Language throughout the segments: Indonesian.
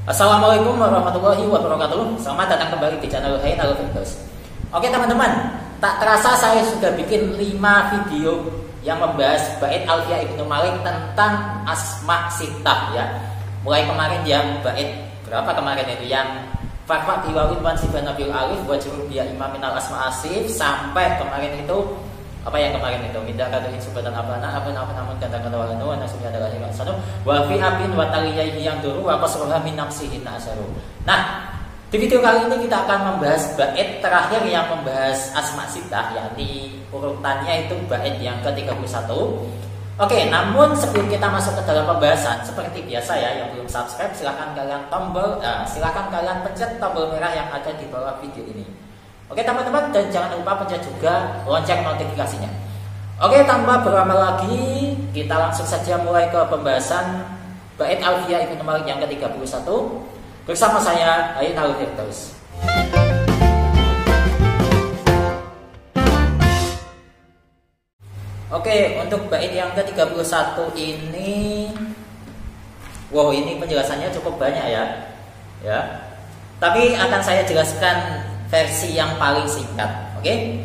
Assalamualaikum warahmatullahi wabarakatuh. Selamat datang kembali di channel Hai Al Firdaus. Oke teman-teman, tak terasa saya sudah bikin 5 video yang membahas bait Alfiah Ibnu Malik tentang asma sittah ya. Mulai kemarin yang bait berapa kemarin itu yang Farfa biwawin wan sifan nabil alif wajrul biya imam minal asma asif, sampai kemarin itu apa yang kemarin itu minta kaduin subatan abana namun kata-kata walanu wa nasibnya adalah yang sanu wa fi abin wa taliyaihi yang dulu wa qasruha min nafsihi nasaru. Nah, di video kali ini kita akan membahas bait terakhir yang membahas asma sittah, yakni urutannya itu bait yang ke-31. Oke, namun sebelum kita masuk ke dalam pembahasan, seperti biasa ya, yang belum subscribe silahkan kalian pencet tombol merah yang ada di bawah video ini. Oke teman-teman, dan jangan lupa pencet juga lonceng notifikasinya. Oke, tanpa berlama lagi, kita langsung saja mulai ke pembahasan bait Alfiah Ibnu Malik yang ke-31 bersama saya Hai Al Firdaus. Oke, untuk bait yang ke-31 ini, wow, ini penjelasannya cukup banyak ya. Tapi akan saya jelaskan versi yang paling singkat. Oke.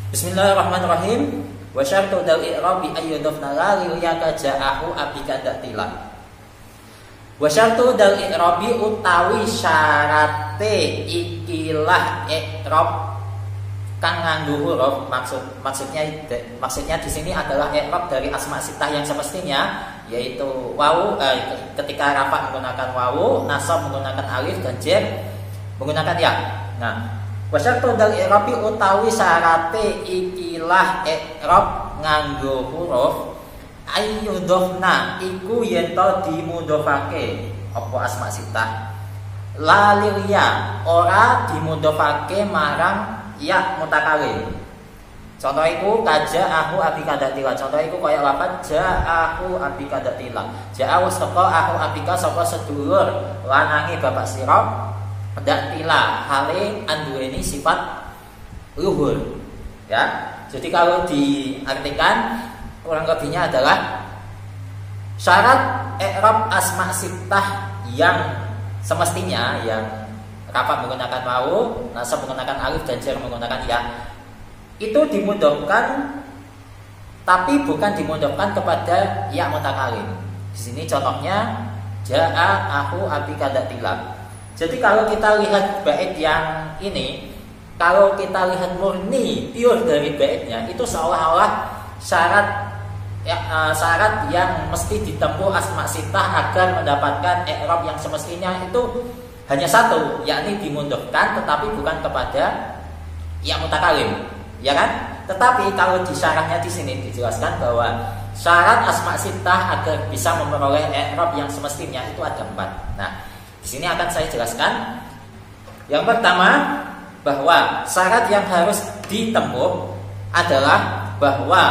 Bismillahirrahmanirrahim. Wa syartu dal i'rabi ayyudhafna la liyaka ja'ahu abika datila. Wa syartu dal i'rabi utawi syarate ikilah i'rab kang nganggo huruf, maksudnya di sini adalah i'rab dari asma sittah yang semestinya, yaitu wawu ketika rafa menggunakan wawu, nasab menggunakan alif, dan jar menggunakan ya. Nah, wasyartu dal i'rabi utawi syarate ikilah i'rab nganggo huruf ayyudhofna iku yen to dimudhofake apa asma sittah la liya ora dimudhofake marang ya mutakalim. Contoh iku kaja'ahu abika datila. Contoh iku kaya lafaz ja'ahu abika datila. Ja'a wasqa ahu abika sapa sedulur lanange bapak sira datila hale anduweni sifat luhur ya. Jadi kalau diartikan kurang lebihnya adalah syarat i'rab asma sittah yang semestinya, yang rafa menggunakan wawu, nasab menggunakan alif, dan jar menggunakan ya, itu dimudhofkan, tapi bukan dimudhofkan kepada ya mutakalim. Di sini contohnya ja'a aku abika datila. Jadi kalau kita lihat bait yang ini, kalau kita lihat murni pure dari baitnya, itu seolah-olah syarat yang mesti ditempuh asma sittah agar mendapatkan i'rab yang semestinya itu hanya satu, yakni dimudhofkan tetapi bukan kepada ya mutakalim, ya kan? Tetapi kalau di syarahnya di sini dijelaskan bahwa syarat asma sittah agar bisa memperoleh i'rab yang semestinya itu ada 4. Nah, di sini akan saya jelaskan. Yang pertama, bahwa syarat yang harus ditempuh adalah bahwa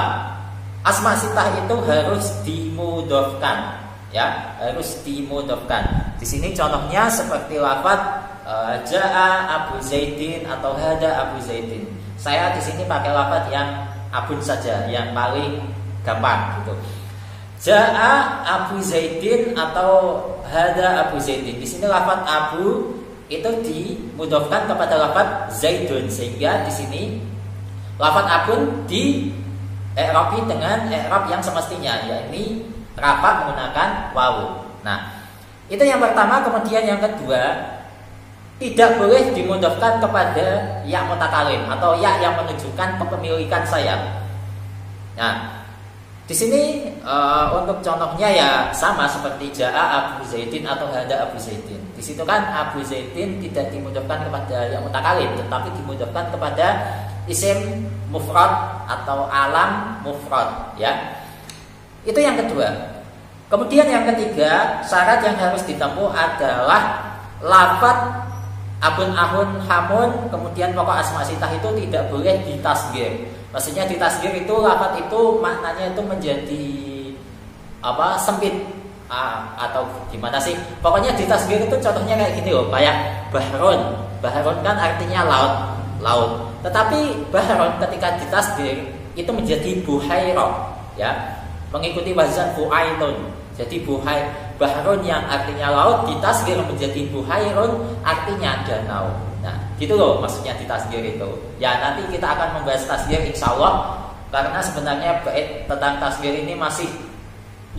asma sittah itu harus dimudhofkan, ya, harus dimudhofkan. Di sini contohnya seperti lafaz jaa Abu Zaidin atau hada Abu Zaidin. Saya di sini pakai lafaz yang abun saja, yang paling gampang gitu. Jaa Abu Zaidin atau hada Abu Zaidin. Di sini lafaz Abu itu dimudhofkan kepada lafaz Zaidun, sehingga di sini lafaz abun di i'rabi dengan i'rab yang semestinya, yakni rafa menggunakan wawu. Nah, itu yang pertama. Kemudian yang kedua, tidak boleh dimudhofkan kepada ya mutakalim atau ya yang menunjukkan kepemilikan saya. Nah, di sini untuk contohnya ya sama seperti jaa Abu Zaidin atau hada Abu Zaidin. Di situ kan Abu Zaidin tidak dimudhofkan kepada ya mutakalim, tetapi dimudhofkan kepada isim mufrad atau alam mufrad, ya. Itu yang kedua. Kemudian yang ketiga, syarat yang harus ditempuh adalah lafaz abun ahun hamun, kemudian pokok asma sittah itu tidak boleh ditasghir. Maksudnya ditasghir itu lafaz itu maknanya itu menjadi apa? Sempit atau gimana sih? Pokoknya ditasghir itu contohnya kayak gini loh, kayak bahrun. Bahrun kan artinya laut. Tetapi bahron ketika ditasghir itu menjadi buhairah, ya, mengikuti wazan fu'ailun. Jadi bahrun yang artinya laut ditasghir menjadi buhairun artinya danau. Nah, gitu loh maksudnya ditasghir itu. Ya, nanti kita akan membahas tasghir insyaallah, karena sebenarnya bait tentang tasghir ini masih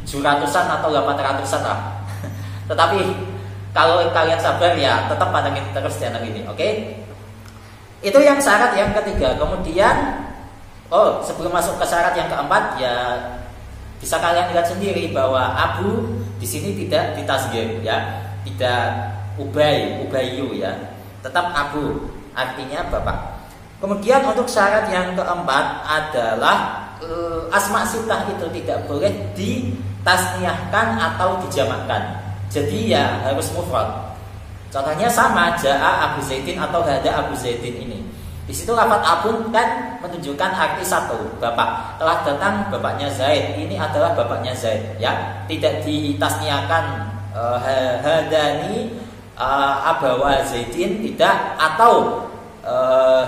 700-an atau 800-an lah. Tetapi kalau kalian sabar ya tetap pantengin terus channel ini, oke? Itu yang syarat yang ketiga. Kemudian sebelum masuk ke syarat yang keempat ya bisa kalian lihat sendiri bahwa abu di sini tidak ditasghir ya, tidak ubayu ya, tetap abu artinya bapak. Kemudian untuk syarat yang keempat adalah asma sittah itu tidak boleh ditasniahkan atau dijamakkan. Jadi ya harus mufrad. Contohnya sama jaa Abu Zaidin atau hada Abu Zaidin ini. Di situ lafaz abun kan menunjukkan arti satu, bapak. Telah datang bapaknya Zaid. Ini adalah bapaknya Zaid ya. Tidak ditasniahkan hadani abawa Zaidin tidak, atau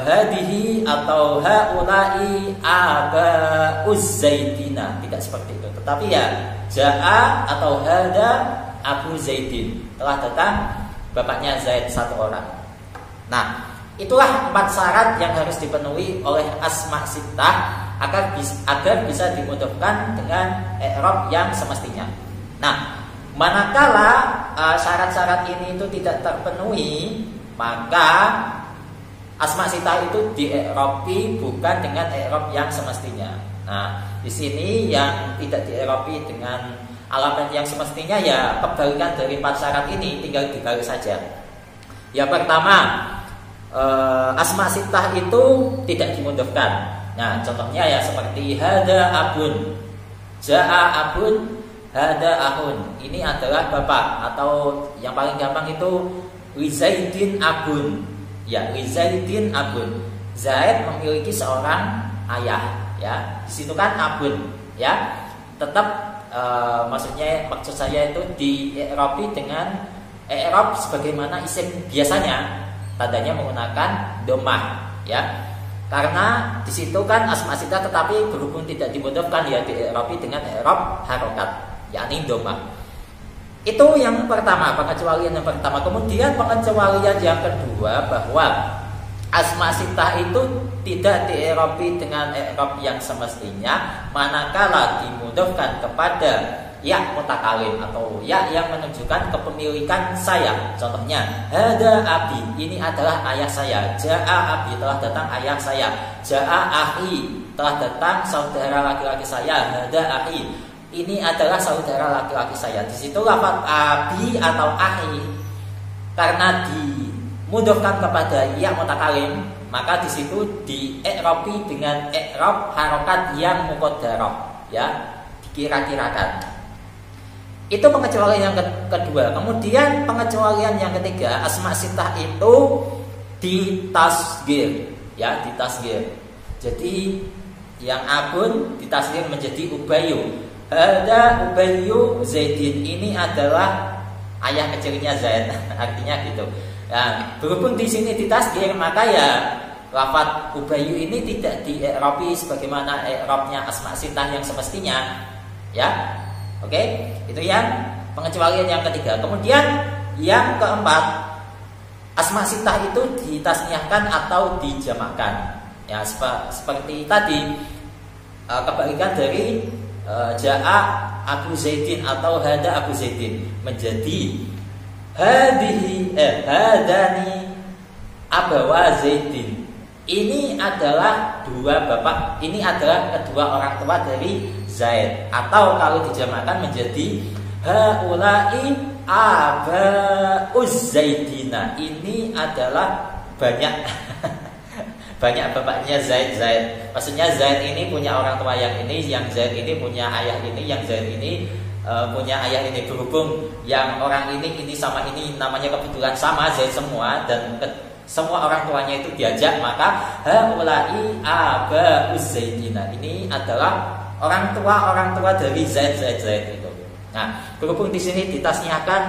hadihi atau haulai abauz Zaidina, tidak seperti itu. Tetapi ya jaa atau hada Abu Zaidin, telah datang bapaknya Zaid satu orang. Nah, itulah 4 syarat yang harus dipenuhi oleh asma sittah agar bisa dimudahkan dengan i'rab yang semestinya. Nah, manakala syarat-syarat ini itu tidak terpenuhi, maka asma sittah itu di-i'rabi bukan dengan i'rab yang semestinya. Nah, di sini yang tidak di-i'rabi dengan alamat yang semestinya ya kebalikan dari 4 syarat ini, tinggal dibalik saja. Yang pertama, asma sittah itu tidak dimudahkan. Nah, contohnya ya seperti hada abun, jaa abun, hada ahun. Ini adalah bapak, atau yang paling gampang itu Zaidin abun. Ya, Zaidin abun. Zaid memiliki seorang ayah, ya. Di situ kan abun, ya. Tetap maksud saya itu di-i'rabi dengan i'rab sebagaimana isim biasanya, tandanya menggunakan dhammah ya. Karena di situ kan asma sittah tetapi berhubung tidak dimudahkan ya di-i'rabi dengan i'rab harokat, yakni dhammah. Itu yang pertama, pengecualian yang pertama. Kemudian pengecualian yang kedua bahwa asma sittah itu tidak di-i'rabi dengan i'rab yang semestinya manakala dimudahkan kepada ya mutakalim atau ya yang menunjukkan kepemilikan saya. Contohnya hada abi, ini adalah ayah saya. Jaa abi, telah datang ayah saya. Jaa ahi, telah datang saudara laki-laki saya. Hada ahi, ini adalah saudara laki-laki saya. Di situ lafaz abi atau ahi karena dimudahkan kepada ya mutakalim, maka di situ di-i'rabi dengan i'rab harokat yang muqaddarah ya, dikira-kirakan. Itu pengecualian yang kedua. Kemudian pengecualian yang ketiga, asma sittah itu ditasghir ya, ditasghir. Jadi yang abun ditasghir menjadi ubayu. Hada ubayu Zaidin, ini adalah ayah kecilnya Zaid. Artinya gitu. Nah, berhubung di sini ditasghir, maka ya lafaz ubayu ini tidak di-i'rabi sebagaimana i'rabnya asma sittah yang semestinya. Ya. Oke, itu yang pengecualian yang ketiga. Kemudian yang keempat, asma sittah itu ditasniahkan atau dijamakkan. Ya, seperti tadi kebalikan dari jaa Abu Zaidin atau hada Abu Zaidin menjadi hadihi hadani abawa Zaidin. Ini adalah dua bapak, ini adalah kedua orang tua dari Zaid. Atau kalau dijamakkan menjadi haulai abauz Zaidina. Ini adalah banyak banyak bapaknya Zaid. Maksudnya Zaid ini punya orang tua yang ini, yang Zaid ini punya ayah ini, yang Zaid ini punya ayah ini. Berhubung yang orang ini sama ini namanya kebetulan sama Zaid semua dan semua orang tuanya itu diajak, maka haulai abauz Zaidina. Ini adalah orang tua dari Zaid itu. Nah, berhubung di sini ditasniahkan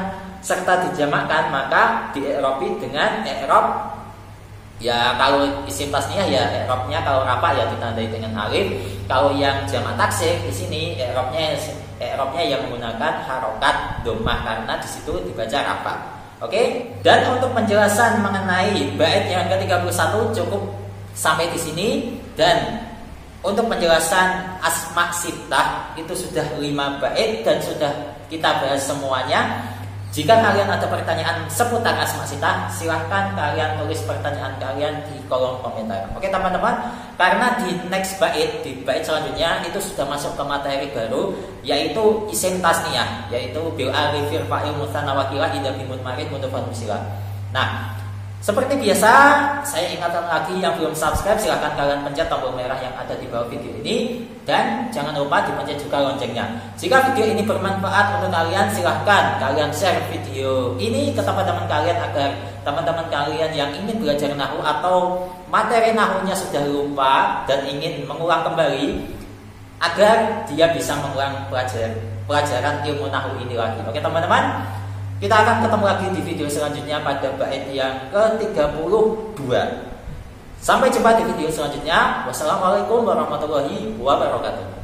serta dijamakkan, maka di-i'rabi dengan i'rab ya, kalau isim tasniah ya i'rabnya kalau rafa ya ditandai dengan alif. Kalau yang jamak taksir di sini i'rabnya i'rabnya yang menggunakan harokat dhammah karena di situ dibaca rafa. Oke, dan untuk penjelasan mengenai bait yang ke-31 cukup sampai di sini, dan untuk penjelasan asma sittah itu sudah 5 bait dan sudah kita bahas semuanya. Jika kalian ada pertanyaan seputar asma sittah, silahkan kalian tulis pertanyaan kalian di kolom komentar. Oke teman-teman, karena di next bait, di bait selanjutnya itu sudah masuk ke materi baru, yaitu isim tasniyah, yaitu bil alifir fa'il mutsanna wakilah idza bimun marid mudhafun musila. Nah, seperti biasa, saya ingatkan lagi yang belum subscribe, silahkan kalian pencet tombol merah yang ada di bawah video ini, dan jangan lupa dipencet juga loncengnya. Jika video ini bermanfaat untuk kalian, silahkan kalian share video ini ke teman-teman kalian agar teman-teman kalian yang ingin belajar nahwu atau materi nahwunya sudah lupa dan ingin mengulang kembali, agar dia bisa mengulang pelajaran ilmu nahwu ini lagi. Oke teman-teman, kita akan ketemu lagi di video selanjutnya pada bait yang ke-32. Sampai jumpa di video selanjutnya. Wassalamualaikum warahmatullahi wabarakatuh.